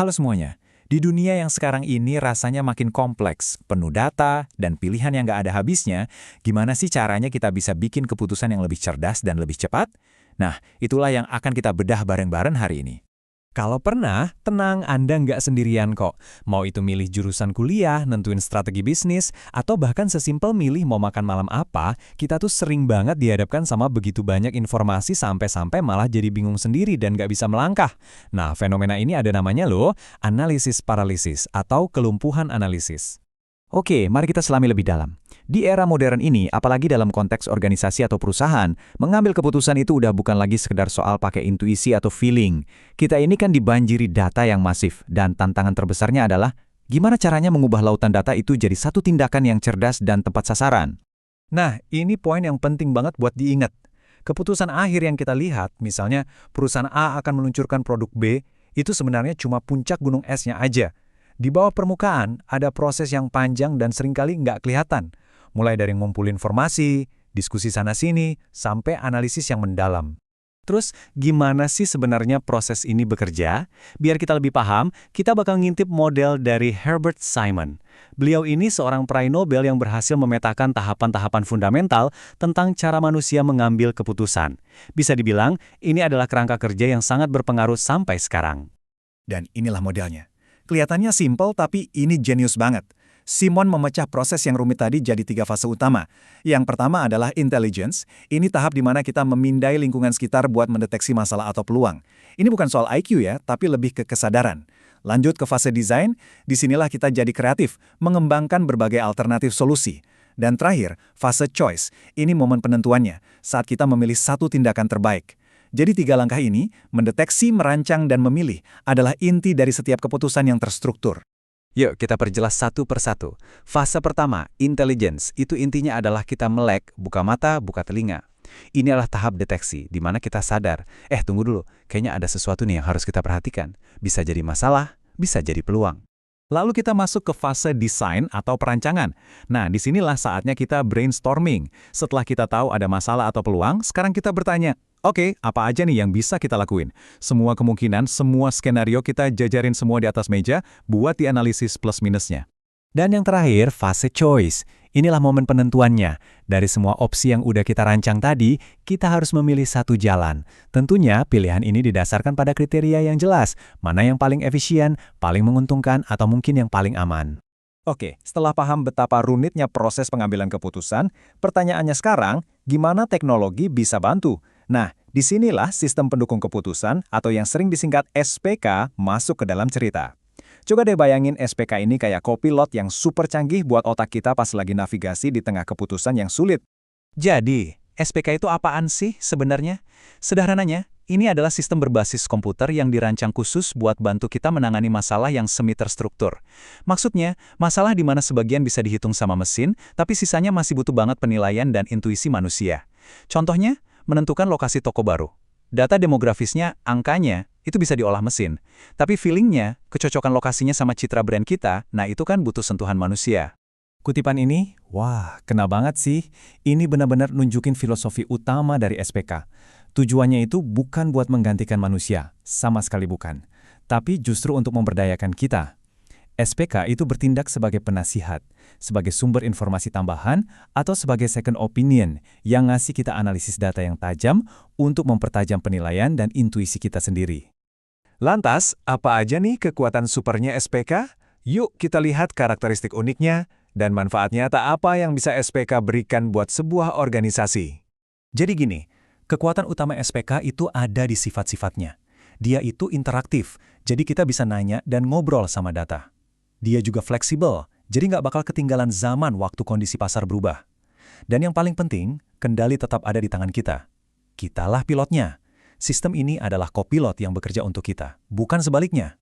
Halo semuanya. Di dunia yang sekarang ini rasanya makin kompleks, penuh data, dan pilihan yang nggak ada habisnya, gimana sih caranya kita bisa bikin keputusan yang lebih cerdas dan lebih cepat? Nah, itulah yang akan kita bedah bareng-bareng hari ini. Kalau pernah, tenang, Anda nggak sendirian kok. Mau itu milih jurusan kuliah, nentuin strategi bisnis, atau bahkan sesimpel milih mau makan malam apa, kita tuh sering banget dihadapkan sama begitu banyak informasi sampai-sampai malah jadi bingung sendiri dan nggak bisa melangkah. Nah, fenomena ini ada namanya loh, analisis paralisis atau kelumpuhan analisis. Oke, mari kita selami lebih dalam. Di era modern ini, apalagi dalam konteks organisasi atau perusahaan, mengambil keputusan itu udah bukan lagi sekedar soal pakai intuisi atau feeling. Kita ini kan dibanjiri data yang masif, dan tantangan terbesarnya adalah gimana caranya mengubah lautan data itu jadi satu tindakan yang cerdas dan tepat sasaran. Nah, ini poin yang penting banget buat diingat. Keputusan akhir yang kita lihat, misalnya perusahaan A akan meluncurkan produk B, itu sebenarnya cuma puncak gunung esnya aja. Di bawah permukaan, ada proses yang panjang dan seringkali nggak kelihatan. Mulai dari ngumpulin informasi, diskusi sana-sini, sampai analisis yang mendalam. Terus, gimana sih sebenarnya proses ini bekerja? Biar kita lebih paham, kita bakal ngintip model dari Herbert Simon. Beliau ini seorang peraih Nobel yang berhasil memetakan tahapan-tahapan fundamental tentang cara manusia mengambil keputusan. Bisa dibilang, ini adalah kerangka kerja yang sangat berpengaruh sampai sekarang. Dan inilah modelnya. Kelihatannya simpel, tapi ini jenius banget. Simon memecah proses yang rumit tadi jadi 3 fase utama. Yang pertama adalah intelligence. Ini tahap di mana kita memindai lingkungan sekitar buat mendeteksi masalah atau peluang. Ini bukan soal IQ ya, tapi lebih ke kesadaran. Lanjut ke fase desain, disinilah kita jadi kreatif, mengembangkan berbagai alternatif solusi. Dan terakhir, fase choice. Ini momen penentuannya, saat kita memilih satu tindakan terbaik. Jadi 3 langkah ini, mendeteksi, merancang, dan memilih, adalah inti dari setiap keputusan yang terstruktur. Yuk kita perjelas satu persatu. Fase pertama, intelligence, itu intinya adalah kita melek, buka mata, buka telinga. Ini adalah tahap deteksi, di mana kita sadar, tunggu dulu, kayaknya ada sesuatu nih yang harus kita perhatikan. Bisa jadi masalah, bisa jadi peluang. Lalu kita masuk ke fase desain atau perancangan. Nah, disinilah saatnya kita brainstorming. Setelah kita tahu ada masalah atau peluang, sekarang kita bertanya, oke, apa aja nih yang bisa kita lakuin? Semua kemungkinan, semua skenario kita jajarin semua di atas meja, buat dianalisis plus minusnya. Dan yang terakhir, fase choice. Inilah momen penentuannya. Dari semua opsi yang udah kita rancang tadi, kita harus memilih satu jalan. Tentunya pilihan ini didasarkan pada kriteria yang jelas, mana yang paling efisien, paling menguntungkan, atau mungkin yang paling aman. Oke, setelah paham betapa rumitnya proses pengambilan keputusan, pertanyaannya sekarang, gimana teknologi bisa bantu? Nah, disinilah sistem pendukung keputusan atau yang sering disingkat SPK masuk ke dalam cerita. Coba deh bayangin SPK ini kayak copilot yang super canggih buat otak kita pas lagi navigasi di tengah keputusan yang sulit. Jadi, SPK itu apaan sih sebenarnya? Sederhananya, ini adalah sistem berbasis komputer yang dirancang khusus buat bantu kita menangani masalah yang semi terstruktur. Maksudnya, masalah di mana sebagian bisa dihitung sama mesin, tapi sisanya masih butuh banget penilaian dan intuisi manusia. Contohnya, menentukan lokasi toko baru. Data demografisnya, angkanya, itu bisa diolah mesin. Tapi feelingnya, kecocokan lokasinya sama citra brand kita, nah itu kan butuh sentuhan manusia. Kutipan ini, wah, kena banget sih. Ini benar-benar nunjukin filosofi utama dari SPK. Tujuannya itu bukan buat menggantikan manusia, sama sekali bukan. Tapi justru untuk memberdayakan kita. SPK itu bertindak sebagai penasihat, sebagai sumber informasi tambahan, atau sebagai second opinion yang ngasih kita analisis data yang tajam untuk mempertajam penilaian dan intuisi kita sendiri. Lantas, apa aja nih kekuatan supernya SPK? Yuk kita lihat karakteristik uniknya dan manfaat nyata apa yang bisa SPK berikan buat sebuah organisasi. Jadi gini, kekuatan utama SPK itu ada di sifat-sifatnya. Dia itu interaktif, jadi kita bisa nanya dan ngobrol sama data. Dia juga fleksibel, jadi nggak bakal ketinggalan zaman waktu kondisi pasar berubah. Dan yang paling penting, kendali tetap ada di tangan kita. Kitalah pilotnya. Sistem ini adalah kopilot yang bekerja untuk kita, bukan sebaliknya.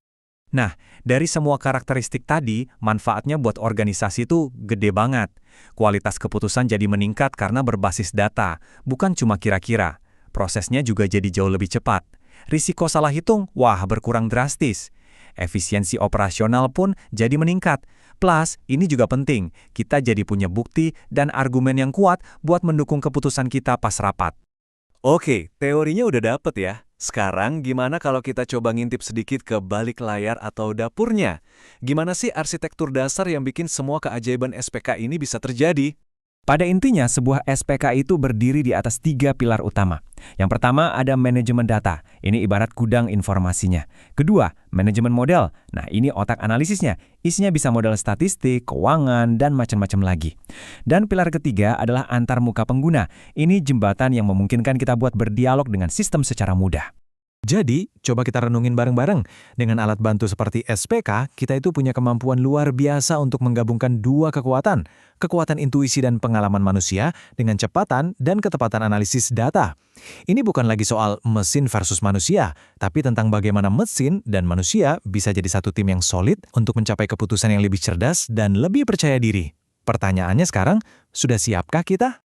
Nah, dari semua karakteristik tadi, manfaatnya buat organisasi itu gede banget. Kualitas keputusan jadi meningkat karena berbasis data, bukan cuma kira-kira. Prosesnya juga jadi jauh lebih cepat. Risiko salah hitung, wah berkurang drastis. Efisiensi operasional pun jadi meningkat. Plus, ini juga penting, kita jadi punya bukti dan argumen yang kuat buat mendukung keputusan kita pas rapat. Oke, teorinya udah dapet ya. Sekarang gimana kalau kita coba ngintip sedikit ke balik layar atau dapurnya? Gimana sih arsitektur dasar yang bikin semua keajaiban SPK ini bisa terjadi? Pada intinya, sebuah SPK itu berdiri di atas 3 pilar utama. Yang pertama ada manajemen data, ini ibarat gudang informasinya. Kedua, manajemen model, nah ini otak analisisnya, isinya bisa model statistik, keuangan, dan macam-macam lagi. Dan pilar ketiga adalah antarmuka pengguna, ini jembatan yang memungkinkan kita buat berdialog dengan sistem secara mudah. Jadi, coba kita renungin bareng-bareng. Dengan alat bantu seperti SPK, kita itu punya kemampuan luar biasa untuk menggabungkan dua kekuatan. Kekuatan intuisi dan pengalaman manusia dengan kecepatan dan ketepatan analisis data. Ini bukan lagi soal mesin versus manusia, tapi tentang bagaimana mesin dan manusia bisa jadi satu tim yang solid untuk mencapai keputusan yang lebih cerdas dan lebih percaya diri. Pertanyaannya sekarang, sudah siapkah kita?